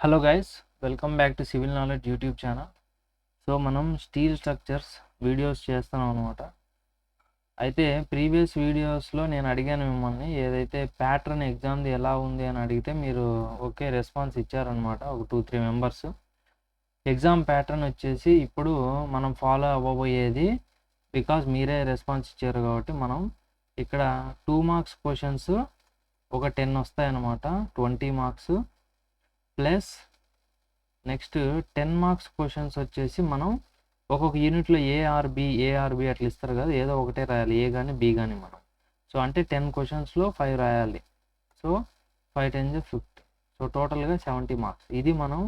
Hello guys, welcome back to civil knowledge YouTube channel. So మనం steel structures videos చేస్తున్నాం అనమాట. అయితే previous వీడియోస్లో నేను అడిగాను మిమ్మల్ని, ఏదైతే ప్యాటర్న్ ఎగ్జామ్ది ఎలా ఉంది అని అడిగితే మీరు ఓకే రెస్పాన్స్ ఇచ్చారనమాట. ఒక 2-3 మెంబర్స్. ఎగ్జామ్ ప్యాటర్న్ వచ్చేసి ఇప్పుడు మనం ఫాలో అవ్వబోయేది, బికాజ్ మీరే రెస్పాన్స్ ఇచ్చారు కాబట్టి మనం ఇక్కడ 2 మార్క్స్ క్వశ్చన్స్ ఒక 10 వస్తాయన్నమాట. 20 marks plus next 10 marks questions వచ్చేసి మనం ఒక్కొక్క యూనిట్లో ఏఆర్బి అట్లా ఇస్తారు కదా, ఏదో ఒకటే రాయాలి, ఏ కానీ బి కానీ మనం. సో అంటే 10 క్వశ్చన్స్లో 5 రాయాలి. సో 5 10 50. సో టోటల్గా 70 మార్క్స్. ఇది మనం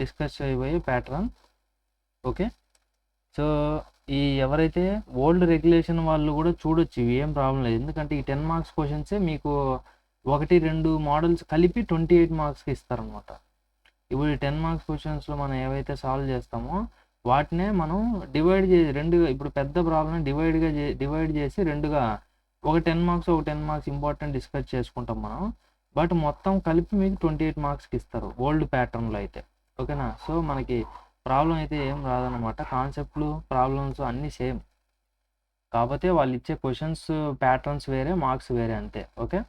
డిస్కస్ చేయబోయే ప్యాటర్న్. ఓకే, సో ఈ ఎవరైతే ఓల్డ్ రెగ్యులేషన్ వాళ్ళు కూడా చూడొచ్చు, ఇవి ఏం ప్రాబ్లం లేదు. ఎందుకంటే ఈ 10 మార్క్స్ క్వశ్చన్సే మీకు 1-2 మోడల్స్ కలిపి 28 మార్క్స్కి ఇస్తారనమాట. ఇప్పుడు ఈ 10 మార్క్స్ క్వశ్చన్స్లో మనం ఏవైతే సాల్వ్ చేస్తామో వాటినే మనం డివైడ్ చేసి రెండుగా, ఇప్పుడు పెద్ద ప్రాబ్లం డివైడ్ చేసి రెండుగా, ఒక 10 మార్క్స్ ఒక 10 మార్క్స్ ఇంపార్టెంట్ డిస్కస్ చేసుకుంటాం మనం. బట్ మొత్తం కలిపి మీకు 28 మార్క్స్కి ఇస్తారు ఓల్డ్ ప్యాటర్న్లో అయితే. ఓకేనా? సో మనకి ప్రాబ్లం అయితే ఏం రాదనమాట. కాన్సెప్ట్లు ప్రాబ్లమ్స్ అన్నీ సేమ్, కాకపోతే వాళ్ళు ఇచ్చే క్వశ్చన్స్ ప్యాటర్న్స్ వేరే, మార్క్స్ వేరే, అంతే. ఓకే,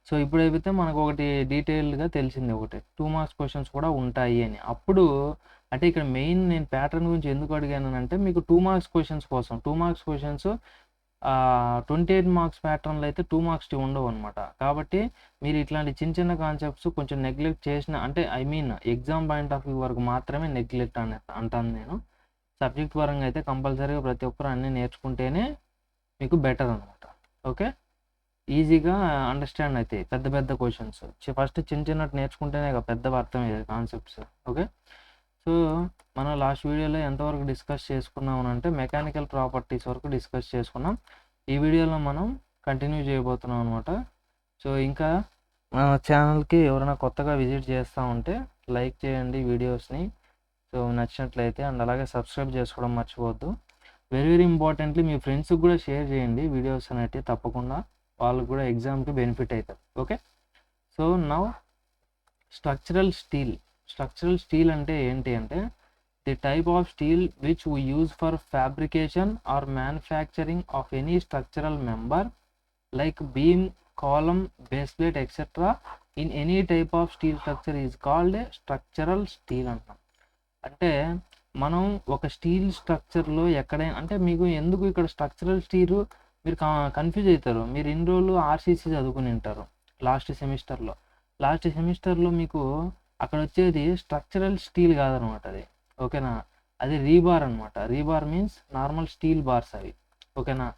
సో ఇప్పుడు అయితే మనకు ఒకటి డీటెయిల్డ్గా తెలిసింది, ఒకటి 2 మార్క్స్ క్వశ్చన్స్ కూడా ఉంటాయి అని. అప్పుడు అంటే ఇక్కడ మెయిన్ నేను ప్యాటర్న్ గురించి ఎందుకు అడిగాను అంటే, మీకు 2 మార్క్స్ క్వశ్చన్స్ కోసం. 2 మార్క్స్ క్వశ్చన్స్ 28 మార్క్స్ ప్యాటర్న్లో అయితే 2 మార్క్స్ ఉండవు అనమాట. కాబట్టి మీరు ఇట్లాంటి చిన్న చిన్న కాన్సెప్ట్స్ కొంచెం నెగ్లెక్ట్ చేసిన, అంటే I mean exam point of view వరకు మాత్రమే నెగ్లెక్ట్ అంటాను నేను. సబ్జెక్ట్ పరంగా అయితే కంపల్సరీగా ప్రతి ఒక్కరు అన్నీ నేర్చుకుంటేనే మీకు బెటర్ అనమాట. ఓకే, ఈజీగా అండర్స్టాండ్ అవుతాయి పెద్ద పెద్ద క్వశ్చన్స్. ఫస్ట్ చిన్న చిన్నట్టు నేర్చుకుంటేనే పెద్దగా అర్థమయ్యేది కాన్సెప్ట్స్. ఓకే, సో మనం లాస్ట్ వీడియోలో ఎంతవరకు డిస్కస్ చేసుకున్నాం అంటే మెకానికల్ ప్రాపర్టీస్ వరకు డిస్కస్ చేసుకున్నాం. ఈ వీడియోలో మనం కంటిన్యూ చేయబోతున్నాం అనమాట. సో ఇంకా మన ఛానల్కి ఎవరైనా కొత్తగా విజిట్ చేస్తూ ఉంటే లైక్ చేయండి వీడియోస్ని, సో నచ్చినట్లయితే. అండ్ అలాగే సబ్స్క్రైబ్ చేసుకోవడం మర్చిపోవద్దు. వెరీ వెరీ ఇంపార్టెంట్లీ మీ ఫ్రెండ్స్కి కూడా షేర్ చేయండి వీడియోస్ అనేవి, తప్పకుండా వాళ్ళకు కూడా ఎగ్జామ్కి బెనిఫిట్ అవుతుంది. Okay, so now structural steel అంటే ఏంటి అంటే, the type of steel which we use for fabrication or manufacturing of any structural member like beam, column, base plate etcetera in any type of steel structure is called structural steel అంటాం. అంటే మనం ఒక steel స్ట్రక్చర్లో ఎక్కడైనా, అంటే మీకు ఎందుకు ఇక్కడ structural steel మీరు కన్ఫ్యూజ్ అవుతారు. మీరు ఇన్ని రోజులు ఆర్సీసీ చదువుకుని ఉంటారు లాస్ట్ సెమిస్టర్లో మీకు అక్కడ వచ్చేది స్ట్రక్చరల్ స్టీల్ కాదనమాట అది. ఓకేనా? అది రీబార్ అనమాట. Rebar means normal steel bars అవి. ఓకేనా?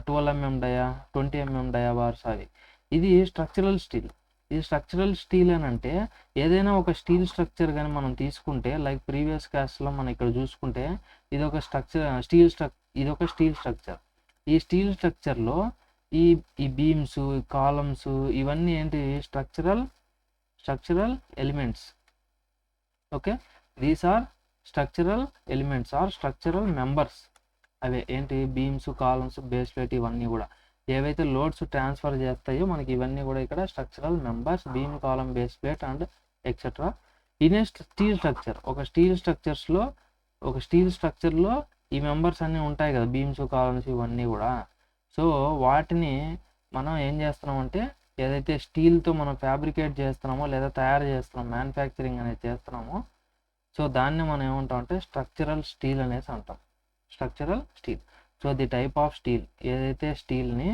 12 mm డయా, 20 mm డయా బార్స్ అవి. ఇది స్ట్రక్చరల్ స్టీల్. ఇది స్ట్రక్చరల్ స్టీల్ అని అంటే ఏదైనా ఒక స్టీల్ స్ట్రక్చర్ కానీ మనం తీసుకుంటే, లైక్ ప్రీవియస్ క్లాస్లో మనం ఇక్కడ చూసుకుంటే ఇది ఒక ఇదొక స్టీల్ స్ట్రక్చర్. ఈ స్టీల్ స్ట్రక్చర్లో ఈ బీమ్స్, కాలమ్స్ ఇవన్నీ ఏంటి? Structural elements. Okay, these are structural elements are structural members. అవే ఏంటి? బీమ్స్, కాలమ్స్, బేస్ ప్లేట్, ఇవన్నీ కూడా ఏవైతే లోడ్స్ ట్రాన్స్ఫర్ చేస్తాయో మనకి ఇవన్నీ కూడా ఇక్కడ structural members. Beam, column, base plate and etcetera in a steel structure. ఒక స్టీల్ స్ట్రక్చర్లో ఈ మెంబర్స్ అన్నీ ఉంటాయి కదా, బీమ్స్, కాలమ్స్ ఇవన్నీ కూడా. సో వాటిని మనం ఏం చేస్తున్నామంటే, ఏదైతే స్టీల్తో మనం ఫ్యాబ్రికేట్ చేస్తున్నామో లేదా తయారు చేస్తున్నామో, మ్యానుఫ్యాక్చరింగ్ అనేది చేస్తున్నామో, సో దాన్ని మనం ఏమంటామంటే స్ట్రక్చరల్ స్టీల్ అనేసి అంటాం. Structural steel. So the type of steel, ఏదైతే స్టీల్ని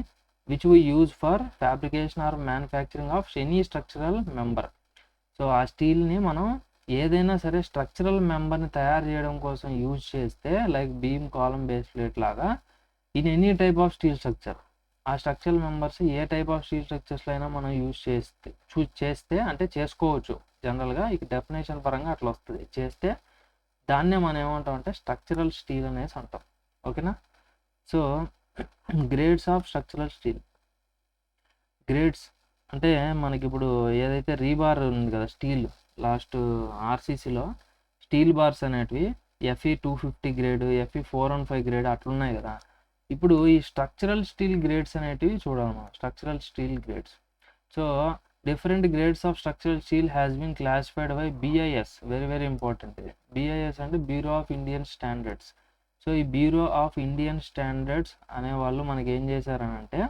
which we use for fabrication or manufacturing of any structural member. So ఆ స్టీల్ని మనం ఏదైనా సరే స్ట్రక్చరల్ మెంబర్ని తయారు చేయడం కోసం యూజ్ చేస్తే, like beam, column, base plate లాగా, in any type of steel structure. ఆ స్ట్రక్చరల్ మెంబర్స్ ఏ టైప్ ఆఫ్ స్టీల్ స్ట్రక్చర్స్లో అయినా మనం చూస్ చేస్తే అంటే చేసుకోవచ్చు. జనరల్గా ఈ డెఫినేషన్ పరంగా అట్లా వస్తుంది. చేస్తే దాన్నే మనం ఏమంటాం అంటే స్ట్రక్చరల్ స్టీల్ అనేసి అంటాం. ఓకేనా? So grades of structural steel. Grades అంటే మనకి ఇప్పుడు ఏదైతే రీబార్ ఉంది కదా స్టీల్, లాస్ట్ ఆర్సీసీలో స్టీల్ బార్స్ అనేటివి FE 250 గ్రేడ్, FE 415 గ్రేడ్ అట్లున్నాయి కదా. ఇప్పుడు ఈ స్ట్రక్చరల్ స్టీల్ గ్రేడ్స్ అనేటివి చూడాలి మనం. Structural steel grades. So different grades of structural steel has been classified by BIS. Very very important ఇది. BIS అంటే bureau of Indian standards. So ఈ బ్యూరో ఆఫ్ ఇండియన్ స్టాండర్డ్స్ అనే వాళ్ళు మనకి ఏం చేశారనంటే,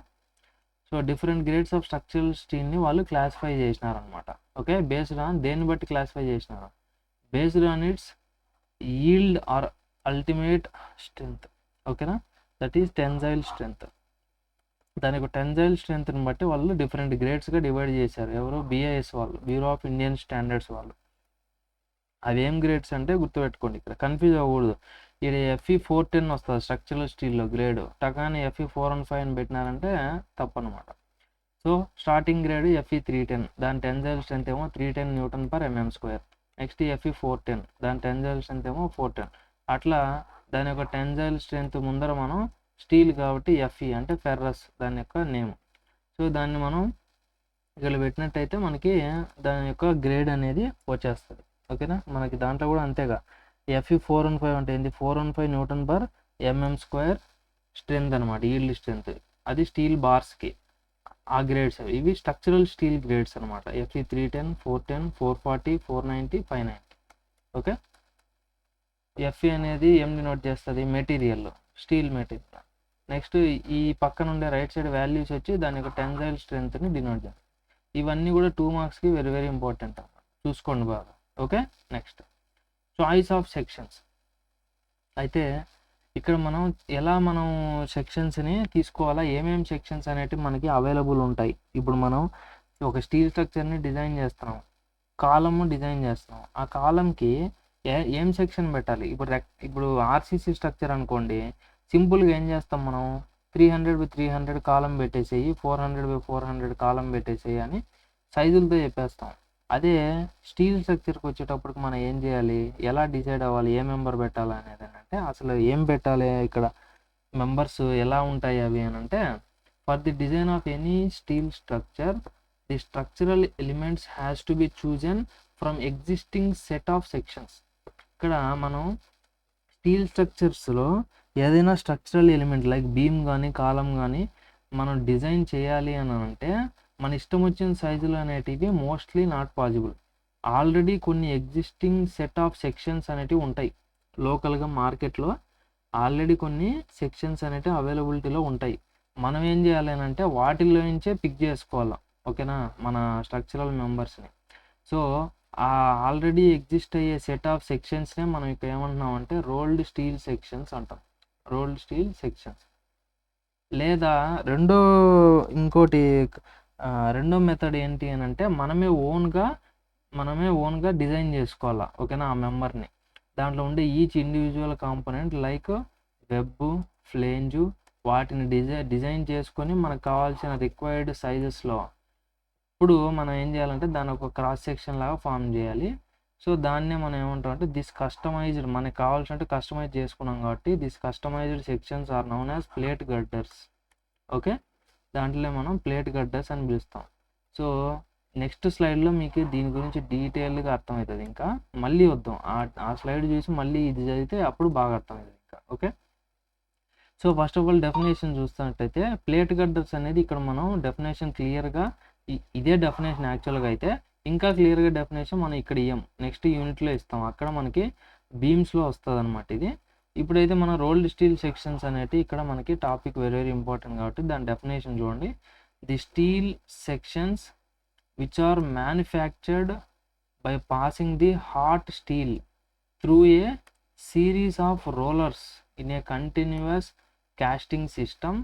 so different grades of structural స్టీల్ని వాళ్ళు క్లాసిఫై చేసినారనమాట. ఓకే, బేస్డ్ ఆన్ దేన్ని బట్టి క్లాసిఫై చేసినారు? Based on its yield or ultimate strength. ఓకేనా, దట్ ఈస్ టెన్జైల్ స్ట్రెంత్. దానికి టెన్జైల్ స్ట్రెంత్ని బట్టి వాళ్ళు డిఫరెంట్ గ్రేడ్స్గా డివైడ్ చేశారు. ఎవరు? BIS వాళ్ళు, బ్యూరో ఆఫ్ ఇండియన్ స్టాండర్డ్స్ వాళ్ళు. అవి ఏం గ్రేడ్స్ అంటే గుర్తుపెట్టుకోండి, ఇక్కడ కన్ఫ్యూజ్ అవ్వకూడదు. ఇక్కడ FE 410 వస్తుంది స్ట్రక్చరల్ స్టీల్లో గ్రేడ్, టకాని FE 415 అని పెట్టినారంటే తప్పనమాట. సో స్టార్టింగ్ గ్రేడ్ FE 310, దాని టెన్జైల్ స్ట్రెంత్ ఏమో 310 Nm². నెక్స్ట్ FE 410, దాని టెన్జైల్ స్ట్రెంత్ ఏమో 410. అట్లా దాని యొక్క టెన్జైల్ స్ట్రెంత్ ముందర మనం స్టీల్ కాబట్టి FE అంటే ఫెర్రస్ దాని యొక్క నేమ్. సో దాన్ని మనం ఇక్కడ పెట్టినట్టయితే మనకి దాని యొక్క గ్రేడ్ అనేది వచ్చేస్తుంది. ఓకేనా, మనకి దాంట్లో కూడా అంతేగా. FE 415 అంటే ఏంటి? 415 Nm² స్ట్రెంత్ అనమాట, ఈల్డ్ స్ట్రెంత్. అది స్టీల్ బార్స్కి ఆ గ్రేడ్స్. ఇవి స్ట్రక్చరల్ స్టీల్ గ్రేడ్స్ అనమాట. FE 310, 410, 440, 490, 590. ఓకే, FE అనేది ఏం డినోట్ చేస్తుంది? Material, steel material. నెక్స్ట్ ఈ పక్కన ఉండే రైట్ సైడ్ వాల్యూస్ వచ్చి దాని యొక్క టెన్జైల్ స్ట్రెంత్ని డినోట్ చేస్తుంది. ఇవన్నీ కూడా 2 మార్క్స్కి వెరీ వెరీ ఇంపార్టెంట్ అన్నమాట, చూసుకోండి బాగా. Okay, next choice of sections. అయితే ఇక్కడ మనం ఎలా సెక్షన్స్ని తీసుకోవాలా, ఏమేమి సెక్షన్స్ అనేటివి మనకి అవైలబుల్ ఉంటాయి. ఇప్పుడు మనం ఒక స్టీల్ స్ట్రక్చర్ని డిజైన్ చేస్తున్నాం, కాలమ్ డిజైన్ చేస్తున్నాం. ఆ కాలంకి ఏం సెక్షన్ పెట్టాలి? ఇప్పుడు RCC స్ట్రక్చర్ అనుకోండి, సింపుల్గా ఏం చేస్తాం మనం? 300x300 కాలం పెట్టేసేయి, 400x400 కాలం పెట్టేసేయి అని సైజులతో చెప్పేస్తాం. అదే స్టీల్ స్ట్రక్చర్కి వచ్చేటప్పటికి మనం ఏం చేయాలి, ఎలా డిసైడ్ అవ్వాలి, ఏ మెంబర్ పెట్టాలి అనేది అంటే, అసలు ఏం పెట్టాలి ఇక్కడ, మెంబర్స్ ఎలా ఉంటాయి అవి అని అంటే, for the design of any steel structure the structural elements has to be chosen from existing set of sections. ఇక్కడ మనం స్టీల్ స్ట్రక్చర్స్లో ఏదైనా స్ట్రక్చరల్ ఎలిమెంట్ లైక్ బీమ్ కానీ కాలం కానీ మనం డిజైన్ చేయాలి అని అంటే, మన ఇష్టం వచ్చిన సైజులు అనేటివి మోస్ట్లీ నాట్ పాసిబుల్. ఆల్రెడీ కొన్ని ఎగ్జిస్టింగ్ సెట్ ఆఫ్ సెక్షన్స్ అనేటివి ఉంటాయి లోకల్గా మార్కెట్లో. ఆల్రెడీ కొన్ని సెక్షన్స్ అనేటివి అవైలబిలిటీలో ఉంటాయి. మనం ఏం చేయాలి అని అంటే వాటిల్లో నుంచే పిక్ చేసుకోవాలి. ఓకేనా, మన స్ట్రక్చరల్ మెంబర్స్ని. సో ఆ ఆల్రెడీ ఎగ్జిస్ట్ అయ్యే సెట్ ఆఫ్ సెక్షన్స్నే మనం ఇక్కడ ఏమంటున్నాం అంటే రోల్డ్ స్టీల్ సెక్షన్స్ అంటాం. Rolled steel sections. లేదా ఇంకోటి రెండో మెథడ్ ఏంటి అని అంటే, మనమే ఓన్గా డిజైన్ చేసుకోవాలా. ఓకేనా, ఆ మెంబర్ని. దాంట్లో ఉండే each individual component like web, flange, వాటిని డిజైన్ చేసుకొని మనకు కావాల్సిన రిక్వైర్డ్ సైజెస్లో ఇప్పుడు మనం ఏం చేయాలంటే దాని ఒక క్రాస్ సెక్షన్ లాగా ఫామ్ చేయాలి. సో దాన్నే మనం ఏమంటాం అంటే దిస్ కస్టమైజ్డ్, మనకు కావాల్సినట్టు కస్టమైజ్ చేసుకున్నాం కాబట్టి this customised sections are known as plate girders. Okay, దాంట్లో మనం ప్లేట్ గడ్డర్స్ అని పిలుస్తాం. సో నెక్స్ట్ స్లైడ్లో మీకు దీని గురించి డీటెయిల్గా అర్థమవుతుంది. ఇంకా మళ్ళీ వద్దాం, ఆ స్లైడ్ చూసి మళ్ళీ ఇది చదివితే అప్పుడు బాగా అర్థమవుతుంది ఇంకా. Okay, so first of all definition చూస్తున్నట్టయితే ప్లేట్ గడ్డర్స్ అనేది ఇక్కడ మనం డెఫినేషన్ క్లియర్గా, ఇదే డెఫినేషన్ యాక్చువల్గా అయితే ఇంకా క్లియర్గా డెఫినేషన్ మనం ఇక్కడ ఇయ్యం, నెక్స్ట్ యూనిట్లో ఇస్తాం. అక్కడ మనకి బీమ్స్లో వస్తుంది అనమాట ఇది. ఇప్పుడైతే మన రోల్డ్ స్టీల్ సెక్షన్స్ అనేవి ఇక్కడ మనకి టాపిక్ వెరీ వెరీ ఇంపార్టెంట్ కాబట్టి దాని డెఫినేషన్ చూడండి. The steel sections which are manufactured by passing the hot steel through a series of rollers in a continuous casting system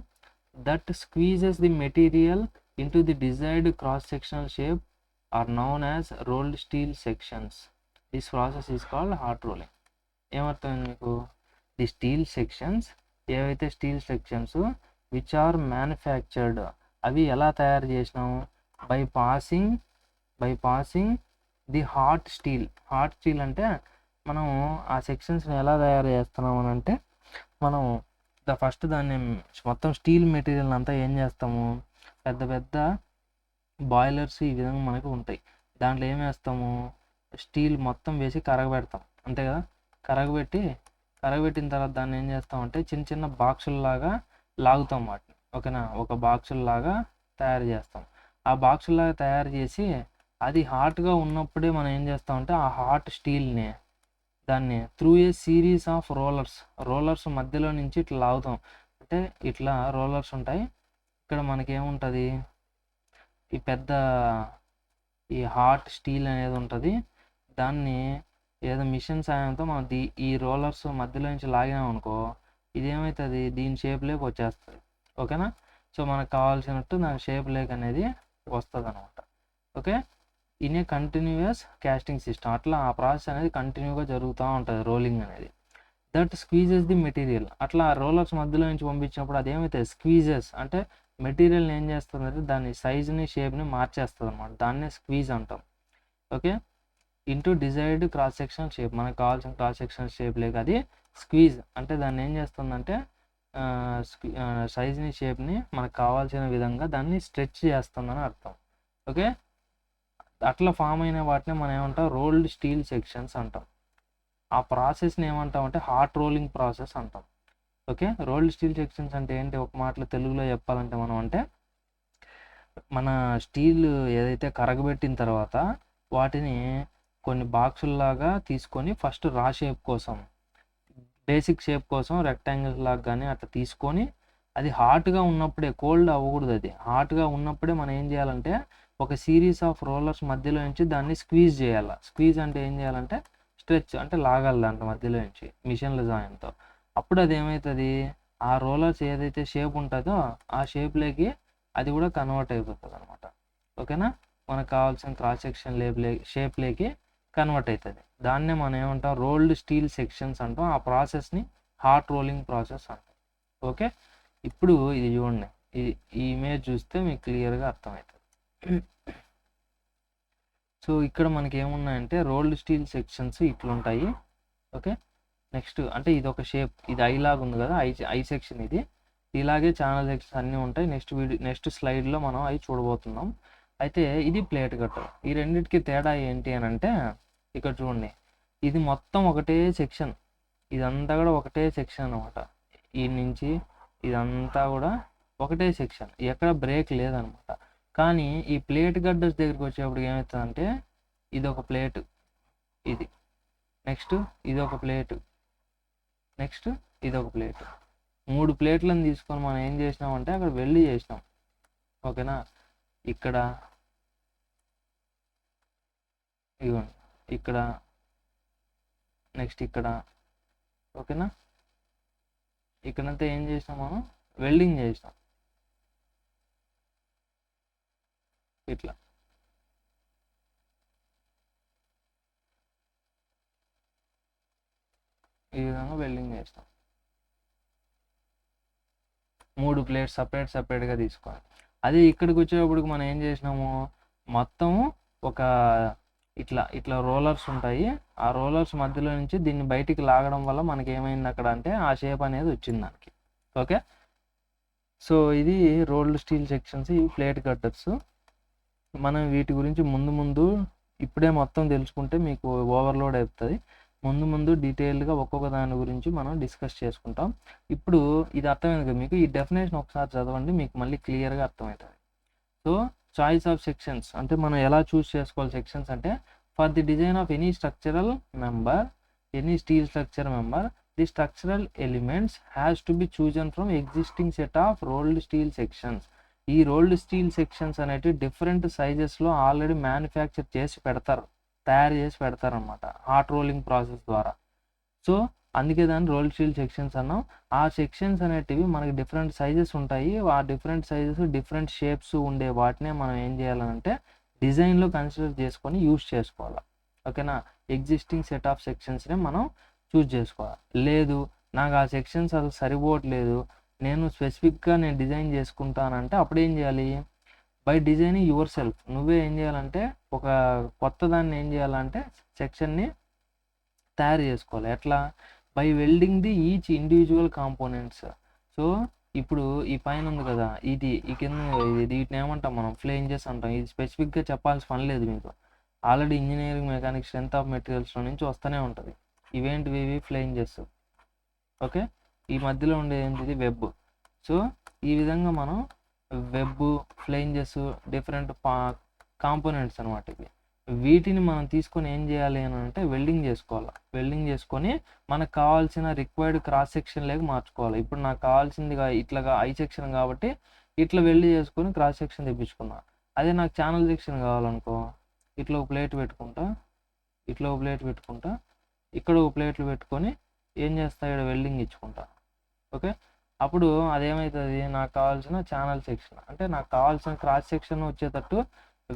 that squeezes the material into the desired cross-sectional shape are known as rolled steel sections. This process is called hot rolling. ఏమర్థమైంది మీకు? The steel sections, ఏవైతే steel sections which are manufactured, అవి ఎలా తయారు చేసినాము? By passing the hot steel. Hot steel అంటే మనం ఆ సెక్షన్స్ని ఎలా తయారు చేస్తున్నాము అని అంటే, మనం ఫస్ట్ దాన్ని మొత్తం స్టీల్ మెటీరియల్ అంతా ఏం చేస్తాము, పెద్ద పెద్ద బాయిలర్స్ ఈ విధంగా మనకు ఉంటాయి. దాంట్లో ఏం వేస్తాము, స్టీల్ మొత్తం వేసి కరగబెడతాం, అంతే కదా. కరగబెట్టిన తర్వాత దాన్ని ఏం చేస్తామంటే చిన్న చిన్న బాక్సుల్లాగా లాగుతాం వాటిని. ఓకేనా, ఒక బాక్సుల్లాగా తయారు చేస్తాం. ఆ బాక్సులాగా తయారు చేసి అది హాట్గా ఉన్నప్పుడే మనం ఏం చేస్తామంటే ఆ హాట్ స్టీల్ని దాన్ని through a series of rollers మధ్యలో నుంచి ఇట్లా లాగుతాం. అంటే ఇట్లా రోలర్స్ ఉంటాయి. ఇక్కడ మనకేముంటుంది, ఈ పెద్ద ఈ హాట్ స్టీల్ అనేది ఉంటుంది. దాన్ని ఏదో మిషన్ సాయంతో మనం ఈ రోలర్స్ మధ్యలో నుంచి లాగినాం అనుకో, ఇదేమవుతుంది, దీని షేప్లోకి వచ్చేస్తుంది. ఓకేనా? సో మనకు కావాల్సినట్టు దాని షేప్ లేక్ అనేది వస్తుంది అనమాట. Okay, in a continuous casting system. అట్లా ఆ ప్రాసెస్ అనేది కంటిన్యూగా జరుగుతూ ఉంటుంది, రోలింగ్ అనేది. That squeezes the material. అట్లా రోలర్స్ మధ్యలో నుంచి పంపించినప్పుడు అదేమవుతుంది, స్క్వీజెస్ అంటే మెటీరియల్ని ఏం చేస్తుంది, దాని సైజుని షేప్ని మార్చేస్తుంది అనమాట. దాన్నే స్క్వీజ్ అంటాం. Okay, into desired cross section shape. మనకు కావాల్సిన క్రాస్ సెక్షన్ షేప్ లేక అది స్క్వీజ్ అంటే దాన్ని ఏం చేస్తుందంటే సైజ్ని షేప్ని మనకు కావాల్సిన విధంగా దాన్ని స్ట్రెచ్ చేస్తుందని అర్థం. ఓకే, అట్లా ఫామ్ అయిన వాటిని మనం ఏమంటాం, రోల్డ్ స్టీల్ సెక్షన్స్ అంటాం. ఆ ప్రాసెస్ని ఏమంటాం అంటే హాట్ రోలింగ్ ప్రాసెస్ అంటాం. ఓకే, రోల్డ్ స్టీల్ సెక్షన్స్ అంటే ఏంటి, ఒక మాటలో తెలుగులో చెప్పాలంటే మనం అంటే మన స్టీల్ ఏదైతే కరగబెట్టిన తర్వాత వాటిని కొన్ని బాక్సుల్లాగా తీసుకొని ఫస్ట్ రా షేప్ కోసం, బేసిక్ షేప్ కోసం రెక్టాంగిల్స్ లాగా కానీ అట్లా తీసుకొని అది హాట్గా ఉన్నప్పుడే, కోల్డ్ అవ్వకూడదు, అది హాట్గా ఉన్నప్పుడే మనం ఏం చేయాలంటే ఒక సిరీస్ ఆఫ్ రోలర్స్ మధ్యలో నుంచి దాన్ని స్క్వీజ్ చేయాలి. స్క్వీజ్ అంటే ఏం చేయాలంటే స్ట్రెచ్ అంటే లాగాలి దాంట్లో మధ్యలో నుంచి మిషన్ల సాయంతో. అప్పుడు అది ఏమవుతుంది, ఆ రోలర్స్ ఏదైతే షేప్ ఉంటుందో ఆ షేప్లోకి అది కూడా కన్వర్ట్ అయిపోతుంది అనమాట. ఓకేనా, మనకు కావాల్సిన క్రాస్ సెక్షన్ షేప్లోకి కన్వర్ట్ అవుతుంది. దాన్నే మనం ఏమంటాం, రోల్డ్ స్టీల్ సెక్షన్స్ అంటాం. ఆ ప్రాసెస్ని హాట్ రోలింగ్ ప్రాసెస్ అంటాం. ఓకే, ఇప్పుడు ఇది చూడండి, ఈ ఇమేజ్ చూస్తే మీకు క్లియర్గా అర్థమవుతుంది. సో ఇక్కడ మనకి ఏమున్నాయంటే రోల్డ్ స్టీల్ సెక్షన్స్ ఇట్లుంటాయి. ఓకే, నెక్స్ట్ అంటే ఇది ఒక షేప్, ఇది ఐ లాగా ఉంది కదా, ఐ సెక్షన్ ఇది. ఇలాగే ఛానల్ సెక్షన్స్ అన్నీ ఉంటాయి. నెక్స్ట్ స్లైడ్లో మనం అవి చూడబోతున్నాం. అయితే ఇది ప్లేట్ కట్టర్. ఈ రెండింటికి తేడా ఏంటి అని అంటే, ఇక్కడ చూడండి, ఇది మొత్తం ఒకటే సెక్షన్, ఇదంతా కూడా ఒకటే సెక్షన్ అనమాట. ఈ నుంచి ఇదంతా కూడా ఒకటే సెక్షన్, ఎక్కడ బ్రేక్ లేదనమాట. కానీ ఈ ప్లేట్ గడ్డర్స్ దగ్గరికి వచ్చేప్పుడు ఏమవుతుందంటే, ఇది ఒక ప్లేట్, ఇది నెక్స్ట్ ఇది ఒక ప్లేటు, నెక్స్ట్ ఇది ఒక ప్లేట్, 3 ప్లేట్లను తీసుకొని మనం ఏం చేసినామంటే అక్కడ వెల్డ్ చేసినాం. ఓకేనా, ఇక్కడ ఇదిగోండి, ఇక్కడ నెక్స్ట్ ఇక్కడ. ఓకేనా, ఇక్కడంతా ఏం చేసినాం, మనం వెల్డింగ్ చేసినాం ఇట్లా. ఈ విధంగా వెల్డింగ్ చేస్తాం. 3 ప్లేట్స్ సపరేట్గా తీసుకోవాలి. అదే ఇక్కడికి వచ్చేటప్పటికి మనం ఏం చేసినాము, మొత్తం ఒక ఇట్లా రోలర్స్ ఉంటాయి. ఆ రోలర్స్ మధ్యలో నుంచి దీన్ని బయటికి లాగడం వల్ల మనకి ఏమైంది అక్కడ అంటే ఆ షేప్ అనేది వచ్చింది దానికి. ఓకే, సో ఇది రోల్డ్ స్టీల్ సెక్షన్స్, ఇవి ప్లేట్ కట్టర్స్. మనం వీటి గురించి ముందు ఇప్పుడే మొత్తం తెలుసుకుంటే మీకు ఓవర్లోడ్ అవుతుంది. ముందు డీటెయిల్డ్గా ఒక్కొక్క దాని గురించి మనం డిస్కస్ చేసుకుంటాం. ఇప్పుడు ఇది అర్థమైంది కదా మీకు, ఈ డెఫినేషన్ ఒకసారి చదవండి, మీకు మళ్ళీ క్లియర్గా అర్థమవుతుంది. సో చాయిస్ ఆఫ్ సెక్షన్స్ అంటే మనం ఎలా చూస్ చేసుకోవాలి సెక్షన్స్ అంటే, for the design of any structural member, any steel structure member, the structural elements has to be chosen from existing set of rolled steel sections. ఈ రోల్డ్ స్టీల్ సెక్షన్స్ అనేవి different సైజెస్లో already manufacture చేసి తయారు చేసి పెడతారనమాట hot rolling process ద్వారా. So అందుకే దాన్ని rolled steel sections అన్నాం. ఆ సెక్షన్స్ అనేటివి మనకి డిఫరెంట్ సైజెస్ ఉంటాయి. ఆ డిఫరెంట్ సైజెస్ డిఫరెంట్ షేప్స్ ఉండే వాటినే మనం ఏం చేయాలంటే డిజైన్లో కన్సిడర్ చేసుకొని యూజ్ చేసుకోవాలి. ఓకేనా, ఎగ్జిస్టింగ్ సెట్ ఆఫ్ సెక్షన్స్ని మనం చూజ్ చేసుకోవాలి. లేదు నాకు ఆ సెక్షన్స్ అసలు సరిపోవట్లేదు, నేను స్పెసిఫిక్గా డిజైన్ చేసుకుంటానంటే అప్పుడు ఏం చేయాలి, బై డిజైనింగ్ యువర్ సెల్ఫ్, నువ్వే ఏం చేయాలంటే ఒక కొత్త దాన్ని ఏం చేయాలంటే సెక్షన్ని తయారు చేసుకోవాలి. ఎట్లా, by welding the each individual components. So ఇప్పుడు ఈ పైన ఉంది కదా, ఇది ఈ కింద వీటిని ఏమంటాం మనం, ఫ్లేంజెస్ అంటాం. ఇది స్పెసిఫిక్గా చెప్పాల్సిన పని లేదు మీకు, already engineering mechanics strength of మెటీరియల్స్లో నుంచి వస్తూనే ఉంటుంది. ఇవేంటివి, ఫ్లేంజెస్. ఓకే, ఈ మధ్యలో ఉండే ఏంటిది వెబ్. సో ఈ విధంగా మనం వెబ్, ఫ్లేంజెస్, డిఫరెంట్ కాంపోనెంట్స్ అనమాట ఇవి. వీటిని మనం తీసుకొని ఏం చేయాలి అని అంటే వెల్డింగ్ చేసుకోవాలి. వెల్డింగ్ చేసుకొని మనకు కావాల్సిన రిక్వైర్డ్ క్రాస్ సెక్షన్ లేక మార్చుకోవాలి. ఇప్పుడు నాకు కావాల్సిందిగా ఇట్లాగా ఐ సెక్షన్ కాబట్టి ఇట్లా వెల్డ్ చేసుకొని క్రాస్ సెక్షన్ తెప్పించుకున్నా. అదే నాకు ఛానల్ సెక్షన్ కావాలనుకో, ఇట్లా ఒక ప్లేట్ పెట్టుకుంటా, ఇట్లా ఒక ప్లేట్ పెట్టుకుంటా, ఇక్కడ ఒక ప్లేట్లు పెట్టుకొని ఏం చేస్తా, ఇక్కడ వెల్డింగ్ ఇచ్చుకుంటా. ఓకే, అప్పుడు అదేమవుతుంది, నాకు కావాల్సిన ఛానల్ సెక్షన్ అంటే నాకు కావాల్సిన క్రాస్ సెక్షన్ వచ్చేటట్టు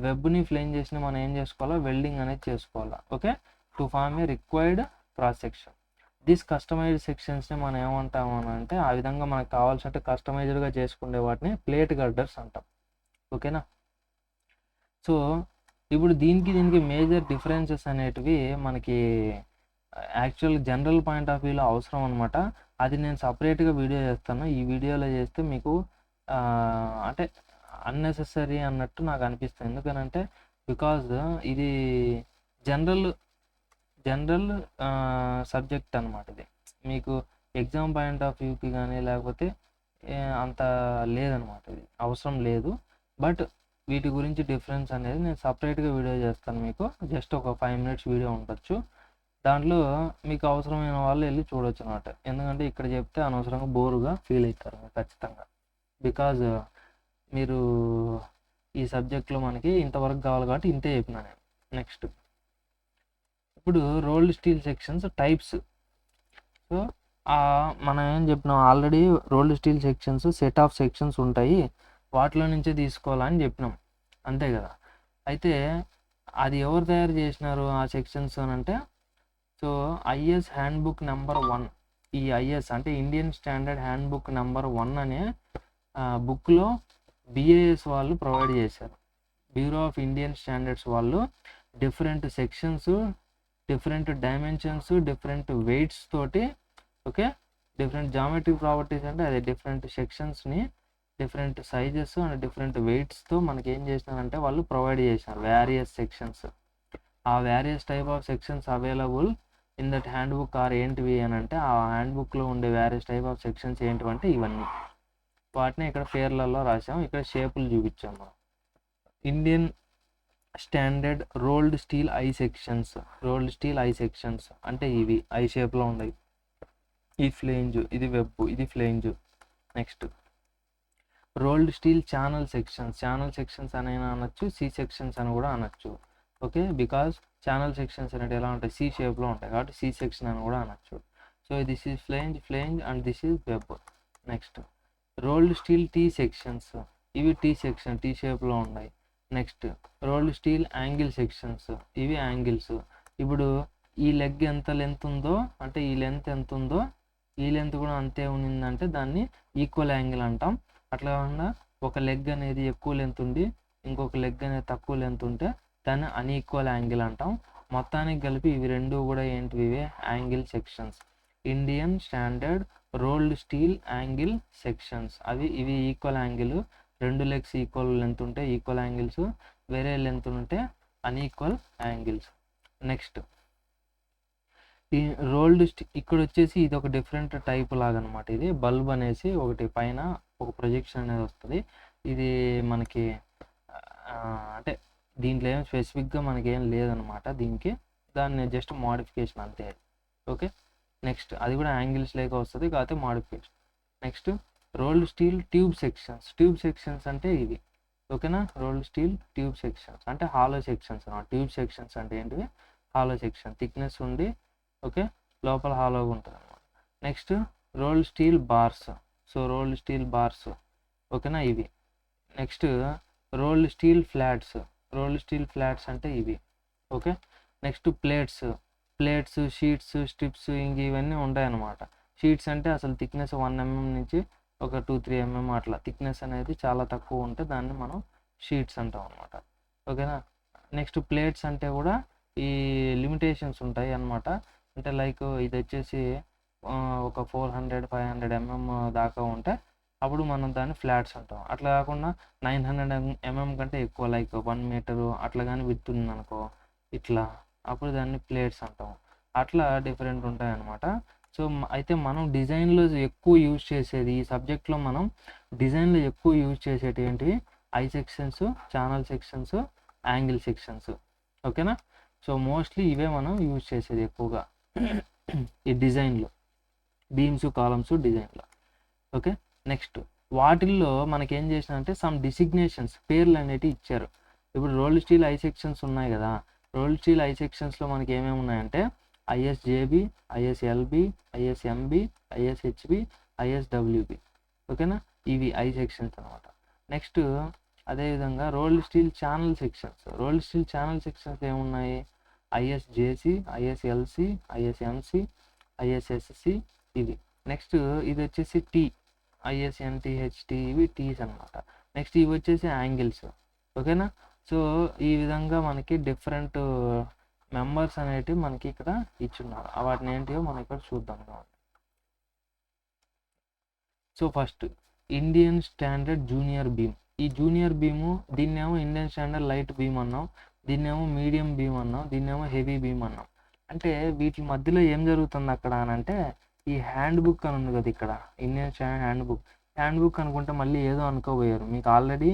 వెబ్ని ఫ్లేన్ చేసిన మనం ఏం చేసుకోవాలా, వెల్డింగ్ అనేది చేసుకోవాలా. Okay, to form a required cross section. This customised సెక్షన్స్ని మనం ఏమంటాము అని అంటే, ఆ విధంగా మనకు కావాల్సినట్టు కస్టమైజ్డ్గా చేసుకునే వాటిని ప్లేట్ గర్డర్స్ అంటాం. ఓకేనా. సో ఇప్పుడు దీనికి మేజర్ డిఫరెన్సెస్ అనేటివి మనకి యాక్చువల్ జనరల్ పాయింట్ ఆఫ్ వ్యూలో అవసరం అనమాట. అది నేను సపరేట్గా వీడియో చేస్తాను. ఈ వీడియోలో చేస్తే మీకు అంటే అన్నెసెసరీ అన్నట్టు నాకు అనిపిస్తుంది. ఎందుకనంటే బికాజ్ ఇది జనరల్ సబ్జెక్ట్ అనమాట. ఇది మీకు ఎగ్జామ్ పాయింట్ ఆఫ్ వ్యూకి కానీ లేకపోతే అంత లేదనమాట, ఇది అవసరం లేదు. బట్ వీటి గురించి డిఫరెన్స్ అనేది నేను సపరేట్గా వీడియో చేస్తాను మీకు. జస్ట్ ఒక 5 minutes వీడియో ఉండొచ్చు. దాంట్లో మీకు అవసరమైన వాళ్ళు వెళ్ళి చూడొచ్చు అనమాట. ఎందుకంటే ఇక్కడ చెప్తే అనవసరంగా బోరుగా ఫీల్ అవుతారు ఖచ్చితంగా. బికాజ్ మీరు ఈ సబ్జెక్ట్లో మనకి ఇంతవరకు కావాలి కాబట్టి ఇంతే చెప్పినా నేను. నెక్స్ట్ ఇప్పుడు rolled steel sections types. So మనం ఏం చెప్పినాం already, rolled steel sections set of sections ఉంటాయి, వాటిలో నుంచే తీసుకోవాలని చెప్పినాం, అంతే కదా. అయితే అది ఎవరు తయారు చేసినారు ఆ సెక్షన్స్ అని అంటే, సో ఐఎస్ హ్యాండ్బుక్ నెంబర్ 1, ఈ ఐఎస్ అంటే ఇండియన్ స్టాండర్డ్ హ్యాండ్బుక్ నెంబర్ 1 అనే బుక్లో బిఏఎస్ వాళ్ళు ప్రొవైడ్ చేశారు. బ్యూరో ఆఫ్ ఇండియన్ స్టాండర్డ్స్ వాళ్ళు different sections, different dimensions, different weights తోటి, ఓకే, డిఫరెంట్ జామెట్రిక్ ప్రాపర్టీస్ అంటే అదే డిఫరెంట్ సెక్షన్స్ని డిఫరెంట్ సైజెస్ అండ్ డిఫరెంట్ వెయిట్స్తో మనకి ఏం చేసినారంటే వాళ్ళు ప్రొవైడ్ చేసినారు వేరియస్ సెక్షన్స్. ఆ various type of sections available in that handbook or ఏంటివి అని అంటే, ఆ హ్యాండ్ బుక్లో ఉండే వేరియస్ టైప్ ఆఫ్ సెక్షన్స్ ఏంటివంటే ఇవన్నీ. వాటిని ఇక్కడ పేర్లలో రాసాం, ఇక్కడ షేపులు చూపించాం మనం. Indian standard rolled steel I sections. Rolled steel I sections అంటే ఇవి ఐ షేప్లో ఉన్నాయి. ఈ ఫ్లేంజ్, ఇది వెబ్, ఇది flange. Next rolled steel channel sections. Channel sections అని అనొచ్చు, సి సెక్షన్స్ అని కూడా అనొచ్చు. ఓకే, బికాజ్ ఛానల్ సెక్షన్స్ అనేవి ఎలా ఉంటాయి, సి షేప్లో ఉంటాయి కాబట్టి సి సెక్షన్ అని కూడా అనొచ్చు. So this is flange and this is web. Next rolled steel T sections. ఇవి టీ సెక్షన్, టీ షేప్లో ఉన్నాయి. Next rolled steel angle sections. ఇవి యాంగిల్స్. ఇప్పుడు ఈ లెగ్ ఎంత లెంత్ ఉందో అంటే ఈ లెంత్ ఎంత ఉందో ఈ లెంత్ కూడా అంతే ఉన్నిందంటే దాన్ని ఈక్వల్ యాంగిల్ అంటాం. అట్లా కాకుండా ఒక లెగ్ అనేది ఎక్కువ లెంత్ ఉండి ఇంకొక లెగ్ అనేది తక్కువ లెంత్ ఉంటే దాన్ని అన్ఈక్వల్ యాంగిల్ అంటాం. మొత్తానికి కలిపి ఇవి రెండు కూడా ఏంటివి, angle sections. Indian standard rolled steel angle sections. ఇవి equal angle. 2 legs equal length ఉంటే ఈక్వల్ యాంగిల్స్, వేరే లెంత్ ఉంటే అన్ఈక్వల్ యాంగిల్స్. నెక్స్ట్ ఈ రోల్డ్ ఇక్కడ వచ్చేసి ఇది ఒక డిఫరెంట్ టైప్ లాగా అనమాట. ఇది బల్బ్ అనేసి ఒకటి పైన ఒక ప్రొజెక్షన్ అనేది వస్తుంది. ఇది మనకి అంటే దీంట్లో ఏం స్పెసిఫిక్గా మనకి ఏం లేదనమాట దీనికి, దాన్ని జస్ట్ మోడిఫికేషన్ అంతే. ఓకే, నెక్స్ట్ అది కూడా యాంగిల్స్ లేక వస్తుంది కాకపోతే modification. Next rolled steel tube sections. Tube sections అంటే ఇవి. ఓకేనా, రోల్డ్ స్టీల్ ట్యూబ్ సెక్షన్స్ అంటే హాలో సెక్షన్స్ అన్నమాట. ట్యూబ్ సెక్షన్స్ అంటే ఏంటివి, హాలో సెక్షన్, థిక్నెస్ ఉండి ఓకే లోపల హాలోగా ఉంటుంది అన్నమాట. Next rolled steel bars. So rolled steel bars ఓకేనా ఇవి. Next rolled steel flats. Rolled steel flats అంటే ఇవి. Okay, next plates. Sheets, strips ఇంక ఇవన్నీ ఉంటాయన్నమాట. షీట్స్ అంటే అసలు థిక్నెస్ 1 mm నుంచి ఒక 2-3 mm అట్లా థిక్నెస్ అనేది చాలా తక్కువ ఉంటే దాన్ని మనం షీట్స్ అంటాం అనమాట. ఓకేనా. నెక్స్ట్ ప్లేట్స్ అంటే కూడా ఈ లిమిటేషన్స్ ఉంటాయి అన్నమాట. అంటే లైక్ ఇది వచ్చేసి ఒక 400-500 mm దాకా ఉంటే అప్పుడు మనం దాన్ని ఫ్లాట్స్ అంటాం. అట్లా కాకుండా 900 mm కంటే ఎక్కువ లైక్ 1 meter అట్లా కానీ విత్ ఉందనుకో ఇట్లా, అప్పుడు దాన్ని ప్లేట్స్ అంటాం. అట్లా డిఫరెంట్ ఉంటాయి అన్నమాట. సో అయితే మనం డిజైన్లో ఎక్కువ యూజ్ చేసేది ఈ సబ్జెక్ట్లో మనం డిజైన్లో ఎక్కువ యూజ్ చేసేటి ఏంటి I sections, channel sections, angle sections. ఓకేనా? సో మోస్ట్లీ ఇవే మనం యూజ్ చేసేది ఎక్కువగా ఈ డిజైన్లో, బీమ్స్ కాలమ్స్ డిజైన్లో. ఓకే, నెక్స్ట్ వాటిల్లో మనకి ఏం చేసినంటే సమ్ డిసిగ్నేషన్స్, పేర్లు అనేటివి ఇచ్చారు. ఇప్పుడు రోల్డ్ స్టీల్ ఐ సెక్షన్స్ ఉన్నాయి కదా, రోల్డ్ స్టీల్ ఐ సెక్షన్స్లో మనకి ఏమేమి ఉన్నాయంటే ఐఎస్జేబి, ఐఎస్ఎల్బి, ఐఎస్ఎంబి, ఐఎస్హెచ్బి, ఐఎస్డబ్ల్యూబి. ఓకేనా? ఇవి ఐ సెక్షన్స్ అనమాట. నెక్స్ట్ అదేవిధంగా rolled steel channel sections. Rolled steel channel sections ఏమున్నాయి? ఐఎస్జేసి, ఐఎస్ఎల్సి, ఐఎస్ఎంసి, ఐఎస్ఎస్సి, ఇవి. నెక్స్ట్ ఇది వచ్చేసి టీ, ఐఎస్ఎన్టీహెచ్టి, ఇవి టీస్ అనమాట. నెక్స్ట్ ఇవి వచ్చేసి యాంగిల్స్. ఓకేనా? సో ఈ విధంగా మనకి డిఫరెంట్ మెంబర్స్ అనేటివి మనకి ఇక్కడ ఇచ్చున్నారు. వాటిని ఏంటివో మనం ఇక్కడ చూద్దాం. So first Indian standard junior beam. ఈ జూనియర్ బీము, దీన్నేమో ఇండియన్ స్టాండర్డ్ లైట్ బీమ్ అన్నాం, దీన్నేమో మీడియం బీమ్ అన్నాం, దీన్నేమో హెవీ బీమ్ అన్నాం. అంటే వీటి మధ్యలో ఏం జరుగుతుంది అక్కడ అని అంటే ఈ హ్యాండ్ బుక్ అని ఉంది కదా ఇక్కడ, ఇండియన్ స్టాండర్డ్ హ్యాండ్ బుక్ అనుకుంటే మళ్ళీ ఏదో అనుకోబోయారు. మీకు ఆల్రెడీ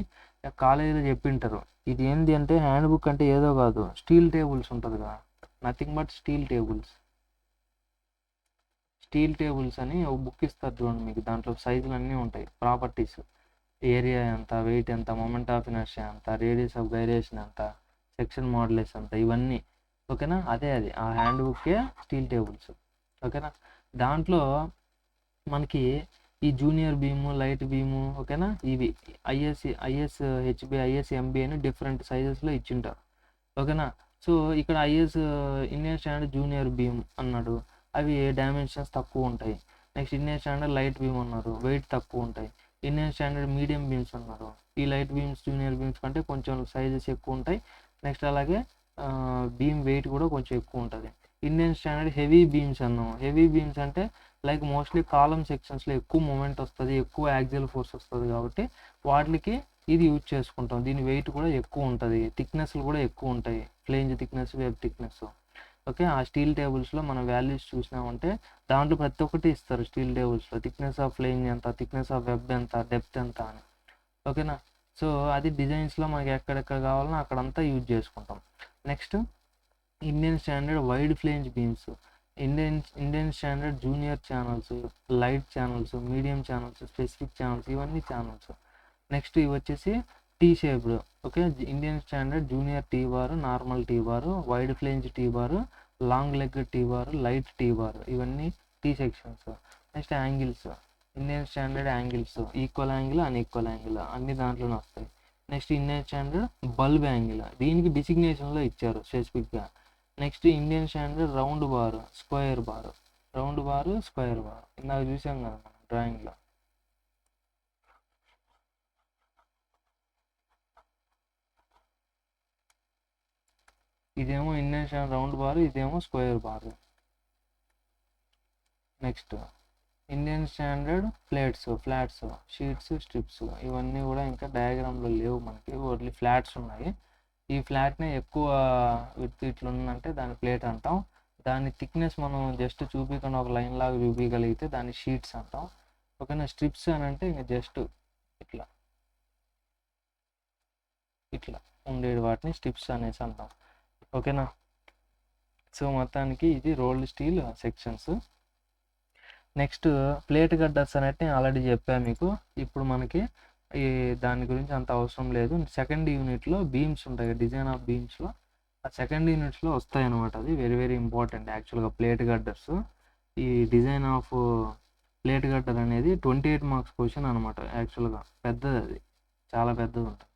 కాలేజీలో చెప్పింటారు ఇది ఏంటి అంటే హ్యాండ్ బుక్ అంటే ఏదో కాదు, స్టీల్ టేబుల్స్ ఉంటుంది కదా, nothing but steel tables. Steel tables అని ఒక బుక్ ఇస్తారు చూడండి మీకు, దాంట్లో సైజులు అన్నీ ఉంటాయి, ప్రాపర్టీస్, ఏరియా ఎంత, వెయిట్ ఎంత, మొమెంట్ ఆఫ్ ఇనర్షియా ఎంత, రేడియస్ ఆఫ్ గైరేషన్ ఎంత, సెక్షన్ మోడలేస్ ఎంత, ఇవన్నీ. ఓకేనా? అదే అది ఆ హ్యాండ్ బుక్కే స్టీల్ టేబుల్స్. ఓకేనా? దాంట్లో మనకి ఈ జూనియర్ బీము, లైట్ బీము, ఓకేనా, ఇవి ఐఎస్హెచ్బి, ఐఎస్ఎంబి అని డిఫరెంట్ సైజెస్లో ఇచ్చింటారు. ఓకేనా? సో ఇక్కడ ఇండియన్ స్టాండర్డ్ జూనియర్ బీమ్ అన్నాడు, అవి డైమెన్షన్స్ తక్కువ ఉంటాయి. Next Indian standard light beam అన్నారు, వెయిట్ తక్కువ ఉంటాయి. ఇండియన్ స్టాండర్డ్ మీడియం బీమ్స్ అన్నారు, ఈ లైట్ బీమ్స్ జూనియర్ బీమ్స్ కంటే కొంచెం సైజెస్ ఎక్కువ ఉంటాయి. నెక్స్ట్ అలాగే బీమ్ వెయిట్ కూడా కొంచెం ఎక్కువ ఉంటుంది. ఇండియన్ స్టాండర్డ్ హెవీ బీమ్స్ అన్నాం. హెవీ బీమ్స్ అంటే లైక్ మోస్ట్లీ కాలమ్ సెక్షన్స్లో ఎక్కువ మూమెంట్ వస్తుంది, ఎక్కువ యాక్సియల్ ఫోర్స్ వస్తుంది కాబట్టి వాటికి ఇది యూజ్ చేసుకుంటాం. దీని వెయిట్ కూడా ఎక్కువ ఉంటుంది, థిక్నెస్లు కూడా ఎక్కువ ఉంటాయి, flange thickness, web thickness. Okay, ఆ స్టీల్ టేబుల్స్లో మన వాల్యూస్ చూసినామంటే దాంట్లో ప్రతి ఒక్కటి ఇస్తారు స్టీల్ టేబుల్స్లో, థిక్నెస్ ఆఫ్ ఫ్లేంజ్ ఎంత, థిక్నెస్ ఆఫ్ వెబ్ ఎంత, డెప్త్ ఎంత అని. ఓకేనా? సో అది డిజైన్స్లో మనకి ఎక్కడెక్కడ కావాలన్నా అక్కడంతా యూజ్ చేసుకుంటాం. Next Indian standard wide flange beams, Indian standard junior channels, light channels, medium channels, specific channels, ఇవన్నీ ఛానల్స్. నెక్స్ట్ ఇవి వచ్చేసి T shaped. Okay, Indian standard junior T bar, normal T bar, wide flange T bar, long leg T bar, light T bar, ఇవన్నీ T sections. Next angles, Indian standard angles, equal angle, unequal angle అన్ని దాంట్లోనే వస్తాయి. Next Indian standard bulb angle, దీనికి డిసిగ్నేషన్లో ఇచ్చారు స్పెసిఫిక్గా. Next Indian standard round bar, square bar, round bar, square bar, ఇందాక చూసాం కదా మనం డ్రాయింగ్లో. ఇదేమో ఇండియన్ స్టాండర్డ్ రౌండ్ బార్, ఇదేమో square bar. Next Indian standard plates, flats, sheets, strips, ఇవన్నీ కూడా ఇంకా డయాగ్రామ్లో లేవు మనకి, ఓన్లీ ఫ్లాట్స్ ఉన్నాయి. ఈ ఫ్లాట్నే ఎక్కువ విత్ ఇట్లా ఉందంటే దాన్ని ప్లేట్ అంటాం. దాని థిక్నెస్ మనం జస్ట్ చూపించకుండా ఒక లైన్ లాగా చూపించగలిగితే దాన్ని షీట్స్ అంటాం. ఓకేనా? స్ట్రిప్స్ అని అంటే ఇంకా జస్ట్ ఇట్లా ఇట్లా ఉండేది వాటిని స్ట్రిప్స్ అనేసి అంటాం. ఓకేనా? సో మొత్తానికి ఇది rolled steel sections. Next plate girders అనేది నేను ఆల్రెడీ చెప్పాను మీకు. ఇప్పుడు మనకి ఈ దాని గురించి అంత అవసరం లేదు. సెకండ్ యూనిట్లో బీమ్స్ ఉంటాయి, డిజైన్ ఆఫ్ బీమ్స్లో ఆ సెకండ్ యూనిట్స్లో వస్తాయి అనమాట. అది వెరీ వెరీ ఇంపార్టెంట్ యాక్చువల్గా ప్లేట్ గడ్డర్స్. ఈ డిజైన్ ఆఫ్ ప్లేట్ గడ్డర్ అనేది 28 మార్క్స్ క్వశ్చన్ అనమాట. యాక్చువల్గా పెద్దది, అది చాలా పెద్దది ఉంటుంది.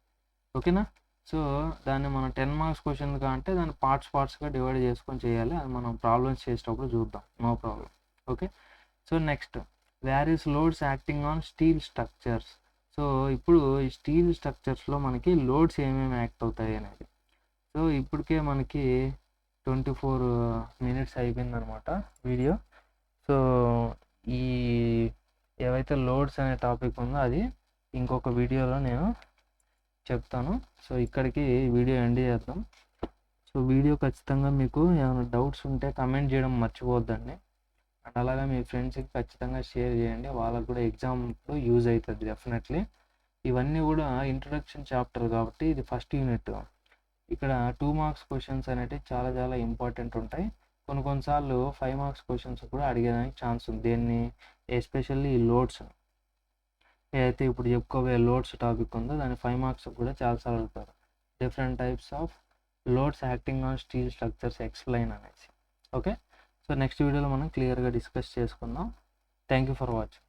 ఓకేనా? సో దాన్ని మనం 10 మార్క్స్ క్వశ్చన్గా అంటే దాన్ని పార్ట్స్గా డివైడ్ చేసుకొని చేయాలి. అది మనం ప్రాబ్లమ్స్ చేసేటప్పుడు చూద్దాం, no problem. Okay, so next various loads acting on steel structures. So ఇప్పుడు ఈ స్టీల్ స్ట్రక్చర్స్లో మనకి లోడ్స్ ఏమేమి యాక్ట్ అవుతాయి అనేది. సో ఇప్పటికే మనకి 24 minutes అయిపోయిందనమాట వీడియో. సో ఈ ఏవైతే లోడ్స్ అనే టాపిక్ ఉందో అది ఇంకొక వీడియోలో నేను చెప్తాను. సో ఇక్కడికి వీడియో ఎండ్ చేద్దాం. సో వీడియో ఖచ్చితంగా మీకు ఏమైనా డౌట్స్ ఉంటే కమెంట్ చేయడం మర్చిపోవద్దండి. అండ్ అలాగే మీ ఫ్రెండ్స్కి ఖచ్చితంగా షేర్ చేయండి, వాళ్ళకు కూడా ఎగ్జామ్లో యూజ్ అవుతుంది డెఫినెట్లీ. ఇవన్నీ కూడా ఇంట్రొడక్షన్ చాప్టర్ కాబట్టి ఇది ఫస్ట్ యూనిట్. ఇక్కడ 2 మార్క్స్ క్వశ్చన్స్ అనేటివి చాలా చాలా ఇంపార్టెంట్ ఉంటాయి. కొన్నిసార్లు 5 మార్క్స్ క్వశ్చన్స్ కూడా అడిగేదానికి ఛాన్స్ ఉంది. దేన్ని ఎస్పెషల్లీ ఈ లోడ్స్ ఏదైతే ఇప్పుడు చెప్పుకోబోయే లోడ్స్ టాపిక్ ఉందో దాని 5 మార్క్స్ కూడా చాలాసార్లు అడుగుతారు. Different types of loads acting on steel structures explain అనేసి. ఓకే, సో నెక్స్ట్ వీడియోలో మనం క్లియర్గా డిస్కస్ చేసుకుందాం. Thank you for watching.